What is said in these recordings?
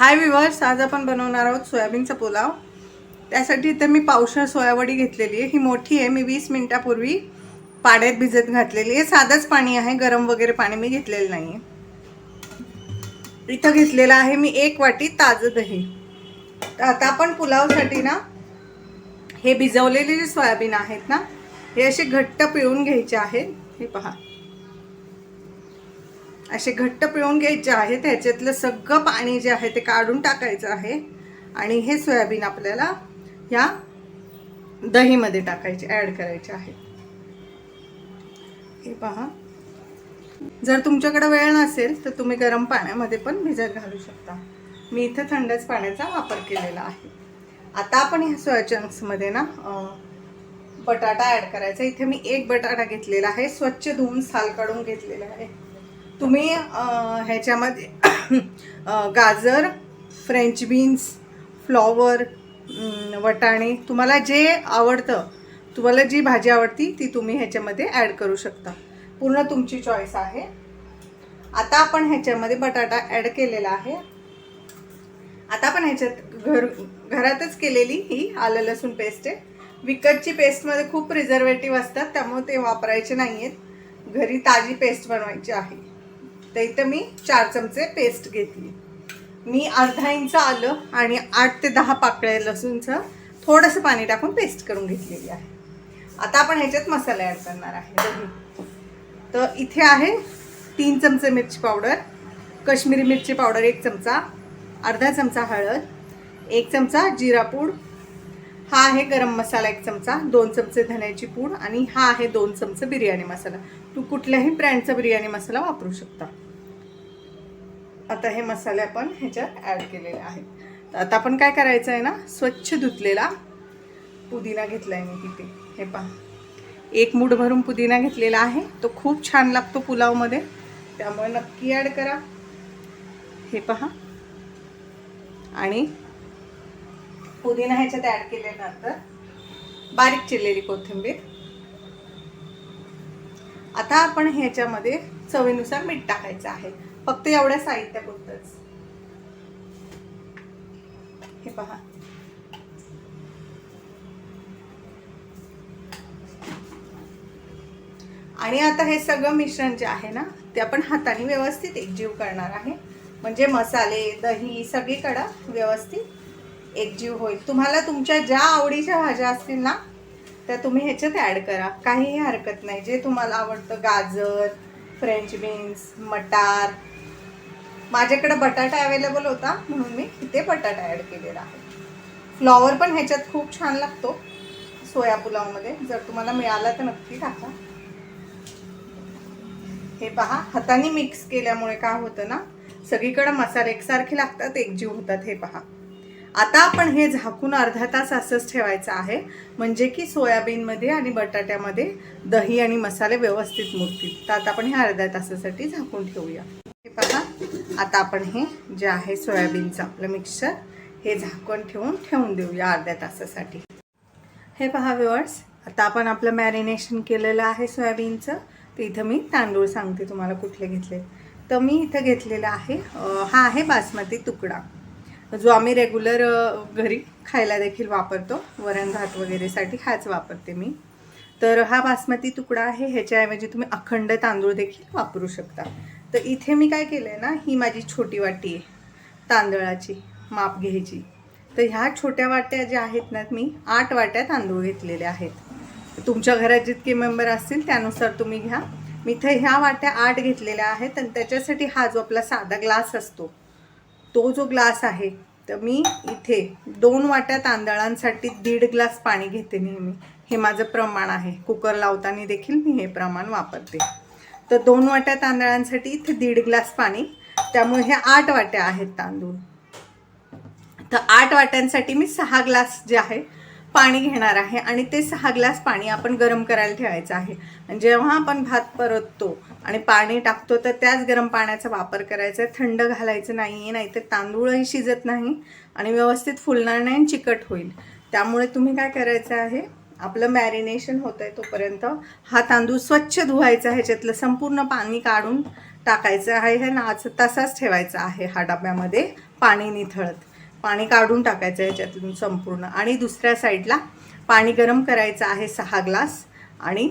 हाय viewers, आज आपण बनवणार आहोत सोयाबीनचा पुलाव। त्यासाठी इथे मी पावशर सोयावडी घेतलेली आहे। ही मोठी आहे। मी 20 मिनिटापूर्वी पाण्यात भिजत घातलेली आहे। साधंच पाणी आहे, गरम वगैरे पाणी मी घेतलेलं नाही। इथं घेतलेला आहे मी 1 वाटी ताजं दही। आता आपण पुलावसाठी ना हे भिजवलेले जे सोयाबीन आहेत ना, हे असे घट्ट पिळून घ्यायचे आहेत। हे पहा, असे घट्ट पिळून घ्यायचे आहे। त्याच्यातलं सगळं पाणी जे आहे ते काढून टाकायचं आहे आणि हे सोयाबीन आपल्याला या दहीमध्ये टाकायचे, ॲड करायचे आहे। हे पहा, जर तुमच्याकडे वेळ नसेल तर तुम्ही गरम पाण्यामध्ये पण भिजत घालू शकता। मी इथं थंडच पाण्याचा वापर केलेला आहे। आता आपण ह्या सोया चंक्समध्ये ना बटाटा ॲड करायचा। इथे मी 1 बटाटा घेतलेला आहे, स्वच्छ धुवून साल काढून घेतलेला आहे। तुम्ही ह्याच्यामध्ये गाजर, फ्रेंच बीन्स, फ्लॉवर, वटाणे, तुम्हाला जे आवडतं, तुम्हाला जी भाजी आवडती ती तुम्ही ह्याच्यामध्ये ॲड करू शकता। पूर्ण तुमची चॉईस आहे। आता आपण ह्याच्यामध्ये बटाटा ॲड केलेला आहे। आता आपण ह्याच्यात घरातच केलेली ही आलं लसूण पेस्ट आहे। विकतची पेस्टमध्ये खूप प्रिझर्वेटिव्ह असतात, त्यामुळे ते वापरायचे नाही आहेत। घरी ताजी पेस्ट बनवायची आहे। तर इथं मी 4 चमचे पेस्ट घेतली। मी अर्धा इंच आलं आणि 8 ते 10 पाकळ्या लसूणचं थोडंसं पाणी टाकून पेस्ट करून घेतलेली आहे। आता आपण ह्याच्यात मसाले ॲड करणार आहे। तर इथे आहे 3 चमचे मिरची पावडर, कश्मीरी मिरची पावडर 1 चमचा, अर्धा चमचा हळद, 1 चमचा जिरा पूड, हा आहे गरम मसाला 1 चमचा, 2 चमचे धण्याची पूड आणि हा आहे 2 चमचे बिर्याणी मसाला। तू कुठल्याही ब्रँडचा बिर्याणी मसाला वापरू शकता। आता हे मसाले आपण ह्याच्यात ॲड केलेले आहेत। तर आता आपण काय करायचं आहे ना, स्वच्छ धुतलेला पुदिना घेतलाय मी तिथे। हे पहा, 1 मूठ भरून पुदिना घेतलेला आहे। तो खूप छान लागतो पुलावमध्ये, त्यामुळे नक्की ॲड करा। हे पहा, आणि पुदिना ह्याच्यात ॲड केल्यानंतर बारीक चिरलेली कोथिंबीर। आता आपण ह्याच्यामध्ये चवीनुसार मीठ टाकायचं आहे, फक्त एवढ्या साहित्यापुरतंच। हे पहा, आणि आता हे सगळं मिश्रण जे आहे ना, ते आपण हाताने व्यवस्थित एकजीव करणार आहे, म्हणजे मसाले, दही सगळीकडे व्यवस्थित एकजीव होईल। तुम्हाला तुमच्या ज्या आवडीच्या भाज्या असतील ना, त्या तुम्ही ह्याच्यात ॲड करा, काहीही हरकत नाही। जे तुम्हाला आवडतं, गाजर, फ्रेंच बीन्स, मटार, माझ्याकडे बटाटा अवेलेबल होता म्हणून मी इथे बटाटा ॲड केलेला आहे। फ्लॉवर पण ह्याच्यात खूप छान लागतो सोया पुलावमध्ये, जर तुम्हाला मिळाला तर नक्की टाका। हे पहा, हाताने मिक्स केल्यामुळे काय होतं ना, सगळीकडे मसाले एकसारखे लागतात, एकजीव होतात। हे पहा, आता आपण हे झाकून अर्धा तास असंच ठेवायचं आहे, म्हणजे की सोयाबीनमध्ये आणि बटाट्यामध्ये दही आणि मसाले व्यवस्थित मुरतील। तर आता आपण हे अर्ध्या तासासाठी झाकून ठेवूया। हे पहा, आता आपण हे जे आहे सोयाबीनचं आपलं मिक्सचर हे झाकून ठेवून देऊया अर्ध्या तासासाठी। हे पहा व्ह्यूअर्स, आता आपण आपलं मॅरिनेशन केलेलं आहे सोयाबीनचं। तर इथं मी तांदूळ सांगते तुम्हाला कुठले घेतले। तर मी इथं घेतलेला आहे, हा आहे बासमती तुकडा, जो आम्ही रेग्युलर घरी खायला देखील वापरतो, वरण भात वगैरेसाठी हाच वापरते मी। तर हा बासमती तुकडा आहे। ह्याच्याऐवजी तुम्ही अखंड तांदूळ देखील वापरू शकता। तर इथे मी काय केलं आहे ना, ही माझी छोटी वाटी आहे तांदळाची, माप घ्यायची। तर ह्या छोट्या वाट्या ज्या आहेत ना, मी 8 वाट्या तांदूळ घेतलेले आहेत। तुमच्या घरात जितके मेंबर असतील त्यानुसार तुम्ही घ्या। मी इथे ह्या वाट्या 8 घेतलेल्या आहेत, आणि त्याच्यासाठी हा जो आपला साधा ग्लास असतो, तो जो ग्लास आहे, तर मी इथे 2 वाट्या तांदळांसाठी 1.5 ग्लास पाणी घेते नेहमी। हे माझं प्रमाण आहे, कुकर लावताना देखील मी हे प्रमाण वापरते। तर 2 वाट्या तांदळांसाठी इथे 1.5 ग्लास पाणी, त्यामुळे हे 8 वाट्या आहेत तांदूळ। तर 8 वाट्यांसाठी मी 6 ग्लास जे आहे पाणी घेणार आहे, आणि ते 6 ग्लास पाणी आपण गरम करायला ठेवायचं आहे। आणि जेव्हा आपण भात परततो आणि पाणी टाकतो, तर त्याच गरम पाण्याचा वापर करायचा आहे, थंड घालायचं नाही, नाहीतर तांदूळही शिजत नाही आणि व्यवस्थित फुलणार नाही, चिकट होईल। त्यामुळे तुम्ही काय करायचं आहे, आपलं मॅरिनेशन होतं आहे तोपर्यंत हा तांदूळ स्वच्छ धुवायचा, ह्याच्यातलं संपूर्ण पाणी काढून टाकायचं आहे, हे तसाच ठेवायचा आहे हा डब्यामध्ये पाणी निथळत, पाणी काढून टाकायचं याच्यातून संपूर्ण. आणि दुसऱ्या साईडला पाणी गरम करायचं आहे 6 ग्लास, आणि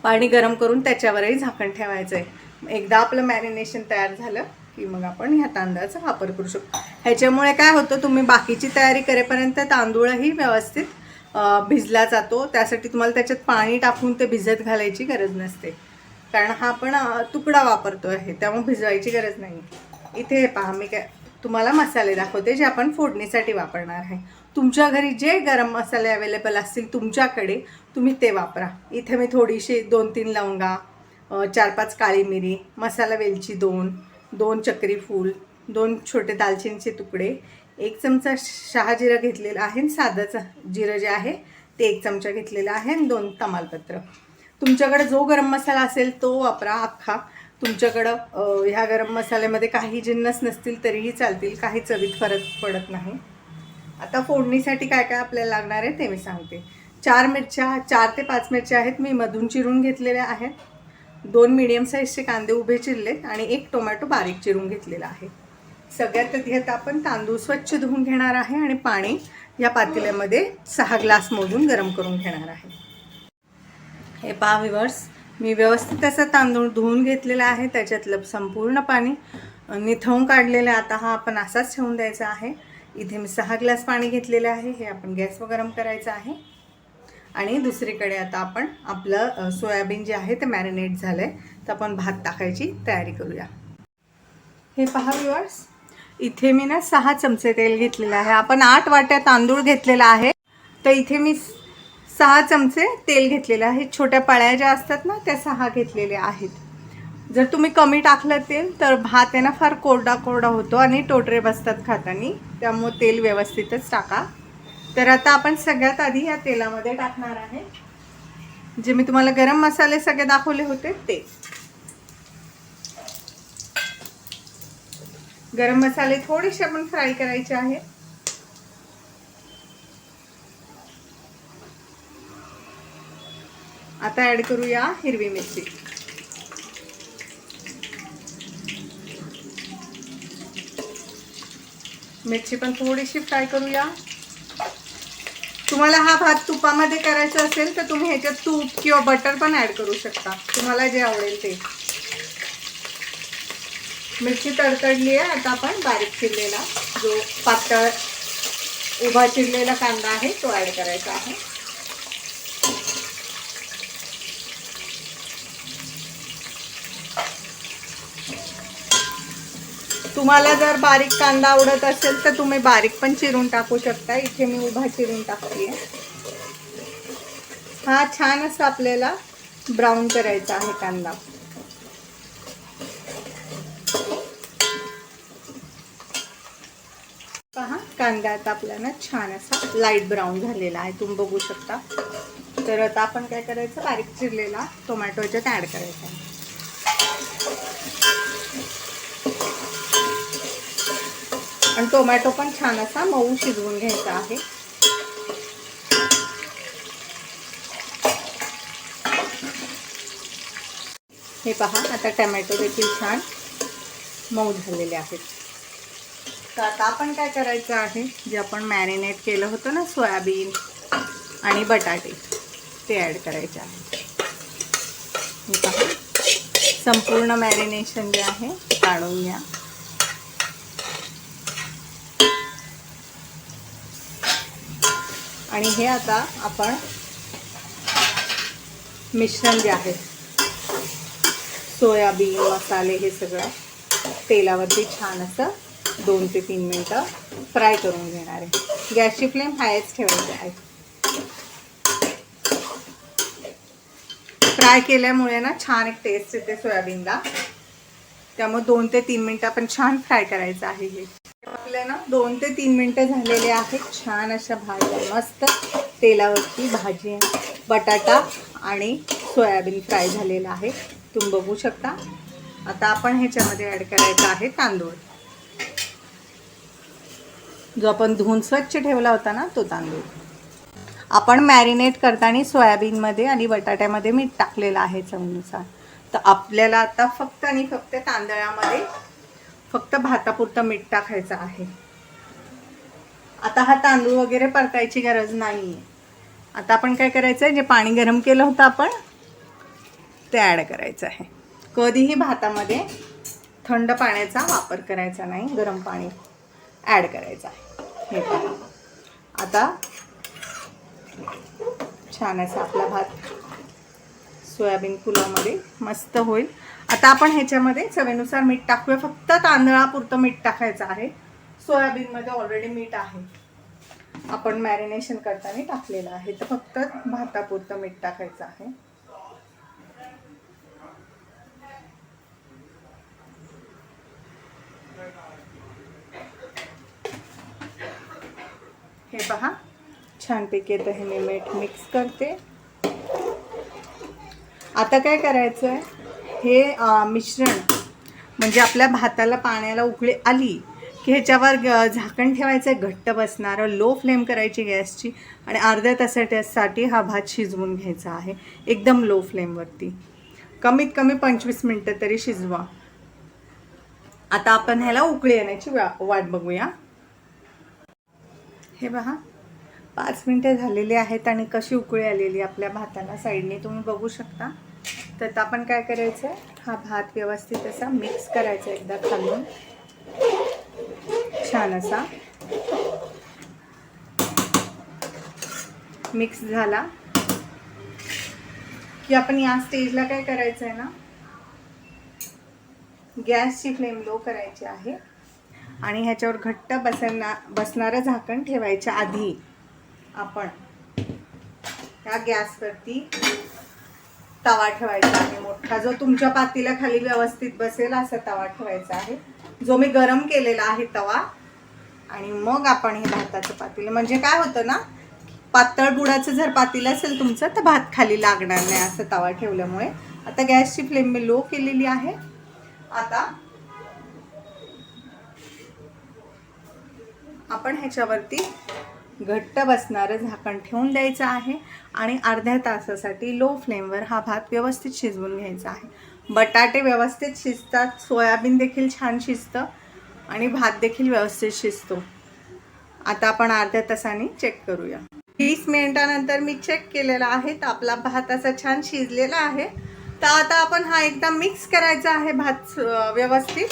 पाणी गरम करून त्याच्यावरही झाकण ठेवायचं आहे. एकदा आपलं मॅरिनेशन तयार झालं की मग आपण ह्या तांदळाचा वापर करू शकतो. ह्याच्यामुळे काय होतं, तुम्ही बाकीची तयारी करेपर्यंत तांदूळही व्यवस्थित भिजला जातो. त्यासाठी तुम्हाला त्याच्यात पाणी टाकून ते भिजत घालायची गरज नसते, कारण हा आपण तुकडा वापरतो आहे, त्यामुळे भिजवायची गरज नाही. इथे हे पहा, मी काय तुम्हाला मसाले दाखवते जे आपण फोडणीसाठी वापरणार आहे. तुमच्या घरी जे गरम मसाले अवेलेबल असतील तुमच्याकडे, तुम्ही ते वापरा. इथे मी थोडीशी 2-3 लवंगा, 4-5 काळी मिरी, मसाला वेलची 2 चक्री फूल, 2 छोटे दालचिनीचे तुकडे, 1 चमचा शहाजिरं घेतलेलं आहे, साधं जिरं जे आहे ते 1 चमचा घेतलेलं आहे, आणि 2 तमालपत्र. तुमच्याकडे जो गरम मसाला असेल तो वापरा अख्खा. तुमच्याकडं ह्या गरम मसाल्यामध्ये काही जिन्नस नसतील तरीही चालतील, काही चवीत फरक पडत नाही. आता फोडणीसाठी काय काय आपल्याला लागणार आहे ते मी सांगते. 4 ते 5 मिरच्या आहेत, मी मधून चिरून घेतलेल्या आहेत. 2 मीडियम साईजचे कांदे उभे चिरलेत, आणि 1 टोमॅटो बारीक चिरून घेतलेला आहे. सगळ्यात आधी आता आपण तांदूळ स्वच्छ धुवून घेणार आहे, आणि पाणी या पातेल्यामध्ये 6 ग्लास मोजून गरम करून घेणार आहे. हे पहा व्ह्यूअर्स, मी व्यवस्थित असं तांदूळ धुवून घेतलेला आहे, त्याच्यातलं संपूर्ण पाणी निथळून काढलेलं आहे. आता हा आपण असाच ठेवून द्यायचा आहे. इथे मी 6 ग्लास पाणी घेतलेलं आहे, हे आपण गॅसवर गरम करायचं आहे. आणि दुसरीकडे आता आपण आपलं सोयाबीन जे आहे ते मॅरिनेट झालं आहे, तर आपण भात टाकायची तयारी करूया. हे पहा व्ह्यूअर्स, इथे मी ना 6 चमचे तेल घेतलेलं आहे. आपण 8 वाट्या तांदूळ घेतलेला आहे, तर इथे मी 6 चमचे तेल घेतलेले आहे. छोट्या पळ्या ज्या असतात ना त्या 6 घेतलेल्या आहेत. जर तुम्ही कमी टाकलं तेल तर भात आहे ना फार कोरडा कोरडा होतो आणि टोटरे बसतात खाताना, त्यामुळे तेल व्यवस्थितच टाका. तर आता आपण सगळ्यात आधी या तेलामध्ये टाकणार आहे जे मी तुम्हाला गरम मसाले सगळे दाखवले होते ते. गरम मसाले थोडेसे आपण फ्राय करायचे आहे. आता ॲड करूया हिरवी मिरची. मिरची पण थोडीशी फ्राय करूया. तुम्हाला हा भात तुपामध्ये करायचा असेल तर तुम्ही ह्याच्यात तूप किंवा बटर पण ॲड करू शकता, तुम्हाला जे आवडेल ते. मिरची तडतडली आहे. आता आपण बारीक चिरलेला जो पातळ उभा चिरलेला कांदा आहे तो ॲड करायचा आहे. तुम्हाला जर बारीक कांदा आवडत असेल तर तुम्ही बारीक पण चिरून टाकू शकता. इथे मी उभा चिरून टाकते. हा छान असा आपल्याला ब्राऊन करायचा आहे कांदा. पहा, कांदा आता आपल्याला छान असा लाईट ब्राऊन झालेला आहे, तुम्ही बघू शकता. तर आता आपण काय करायचं, बारीक चिरलेला टोमॅटो याच्यात ॲड करायचा आहे. आणि टोमॅटो पण छान असा मऊ शिजवून घ्यायचा आहे. हे पहा, आता टोमॅटो देखील छान मऊ झालेले आहेत. तर आता आपण काय करायचं आहे, जे आपण मॅरिनेट केलं होतं ना सोयाबीन आणि बटाटे ते ॲड करायचे आहे. हे पहा, संपूर्ण मॅरिनेशन जे आहे ते काढून घ्या. आणि हे आता आपण मिश्रण जे आहे सोयाबीन मसाले हे सगळं तेलावरती छान असं 2 ते 3 मिनटं फ्राय करून घेणार आहे. गॅसची फ्लेम हायच ठेवायची आहे. फ्राय केल्यामुळे ना छान एक टेस्ट येते सोयाबीनला, त्यामुळे 2 ते 3 मिनटं आपण छान फ्राय करायचं आहे. हे आपल्याला 2 ते 3 मिनटं झालेले आहेत. छान अशा भाज्या मस्त तेलावरती भाजी, बटाटा आणि सोयाबीन फ्राय झालेला आहे, तुम्ही बघू शकता. आता आपण ह्याच्यामध्ये ॲड करायचा आहे तांदूळ, जो आपण धुवून स्वच्छ ठेवला होता ना तो तांदूळ. आपण मॅरिनेट करताना सोयाबीनमध्ये आणि बटाट्यामध्ये मीठ टाकलेलं आहे चवीनुसार. तर आपल्याला आता फक्त आणि फक्त तांदळामध्ये फक्त भातापुरतं मीठ टाकायचं आहे. आता हा तांदूळ वगैरे परतायची गरज नाही आहे. आता आपण काय करायचं आहे, जे पाणी गरम केलं होतं आपण ते ॲड करायचं आहे. कधीही भातामध्ये थंड पाण्याचा वापर करायचा नाही, गरम पाणी ॲड करायचं आहे. हे पहा, आता छान असा आपला भात सोयाबीन पुलावमध्ये मस्त होईल. आता आपण ह्याच्यामध्ये चवीनुसार मीठ टाकूया. फक्त तांदळापुरतं मीठ टाकायचं आहे. सोयाबीनमध्ये ऑलरेडी मीठ आहे, आपण मॅरिनेशन करताना टाकलेलं आहे, तर फक्त भातापुरतं मीठ टाकायचं आहे. हे पहा, छानपैकी येतं हे मी मीठ मिक्स करते. आता काय करायचं आहे, हे मिश्रण म्हणजे आपल्या भाताला पाण्याला उकळी आली की ह्याच्यावर झाकण ठेवायचं आहे, घट्ट बसणारं. लो फ्लेम करायची गॅसची आणि अर्ध्या तासासाठी हा भात शिजवून घ्यायचा आहे एकदम लो फ्लेमवरती. कमीत कमी 25 मिनटं तरी शिजवा. आता आपण ह्याला उकळी येण्याची वाट बघूया. हे पहा, 5 मिनटं झालेली आहेत आणि कशी उकळी आलेली आपल्या भाताला साईडने तुम्ही बघू शकता. तर आपण काय करायचं आहे, हा भात व्यवस्थित असा मिक्स करायचा एकदा खालून. छान असा मिक्स झाला की आपण या स्टेजला काय करायचं आहे ना, गॅसची फ्लेम लो करायची आहे आणि ह्याच्यावर घट्ट बसणारं झाकण ठेवायच्या आधी आपण या गॅसवरती तवा ठेवायचा आहे मोठा, जो तुमच्या पातीला खाली व्यवस्थित बसेल असा तवा ठेवायचा आहे, जो मी गरम केलेला आहे तवा. आणि मग आपण हे भाताचं पातेलं, म्हणजे काय होतं ना, पातळ बुडाचं जर पातेलं असेल तुमचं तर भात खाली लागणार नाही असं तवा ठेवल्यामुळे. आता गॅसची फ्लेम मी लो केलेली आहे. आता आपण ह्याच्यावरती घट्ट बसणारं झाकण ठेवून द्यायचं आहे आणि अर्ध्या तासासाठी लो फ्लेमवर हा भात व्यवस्थित शिजवून घ्यायचा आहे. बटाटे व्यवस्थित शिजतात, सोयाबीन देखील छान शिजतं आणि भात देखील व्यवस्थित शिजतो. आता आपण अर्ध्या तासाने चेक करूया. 20 मिनिटानंतर मी चेक केलेला आहे, तर आपला भात असा छान शिजलेला आहे. तर आता आपण हा एकदा मिक्स करायचा आहे भात व्यवस्थित.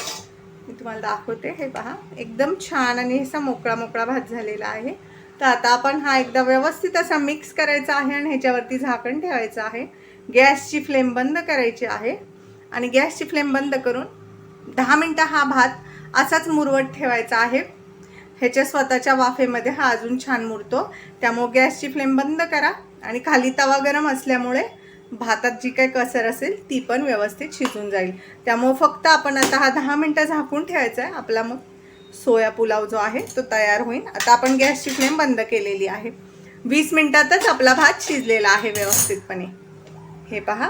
मी तुम्हाला दाखवते. हे पहा, एकदम छान आणि असा मोकळा मोकळा भात झालेला आहे. तर आता आपण हा एकदा व्यवस्थित असा मिक्स करायचा आहे आणि ह्याच्यावरती झाकण ठेवायचं आहे. गॅसची फ्लेम बंद करायची आहे आणि गॅसची फ्लेम बंद करून 10 मिनटं हा भात असाच मुरवत ठेवायचा आहे. ह्याच्या स्वतःच्या वाफेमध्ये हा अजून छान मुरतो. त्यामुळे गॅसची फ्लेम बंद करा आणि खाली तवा गरम असल्यामुळे भातात जी काही कसर असेल ती पण व्यवस्थित शिजून जाईल. त्यामुळे फक्त आपण आता हा 10 मिनटं झाकून ठेवायचा आहे. आपला मग सोया पुलाव जो आहे तो तयार होईल. आता आपण गॅसची फ्लेम बंद केलेली आहे. 20 मिनिटातच आपला भात शिजलेला आहे व्यवस्थितपणे. हे पहा,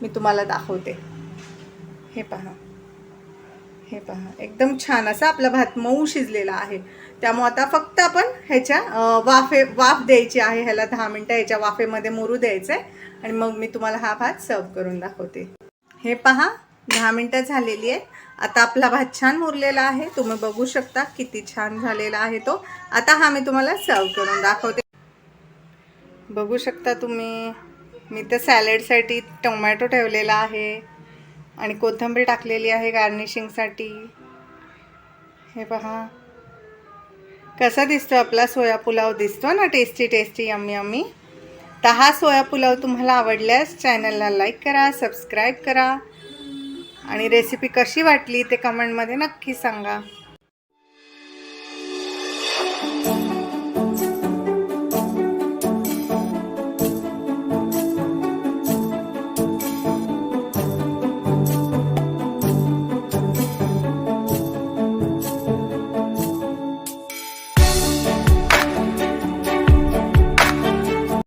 मी तुम्हाला दाखवते. हे पहा, हे पहा, एकदम छान असा आपला भात मऊ शिजलेला आहे. त्यामुळे आता फक्त आपण ह्याच्या वाफ द्यायची आहे. ह्याला 10 मिनटं ह्याच्या वाफेमध्ये मुरू द्यायचं आहे आणि मग मी तुम्हाला हा भात सर्व करून दाखवते. हे पहा, 10 मिनटं झालेली आहे. आता आपला भात छान मुरलेला आहे. तुम्ही बघू शकता किती छान झालेला आहे तो. आता हा मी तुम्हाला सर्व करून दाखवते. बघू शकता तुम्ही, मी तर सॅलडसाठी टोमॅटो ठेवलेला आहे आणि कोथिंबीर टाकलेली आहे गार्निशिंगसाठी. हे पहा, कसा दिसतो आपला सोया पुलाव. दिसतो ना टेस्टी टेस्टी, यम्मी यम्मी. तर हा सोया पुलाव तुम्हाला आवडल्यास चॅनलला लाईक करा, सबस्क्राईब करा आणि रेसिपी कशी वाटली ते कमेंटमध्ये नक्की सांगा.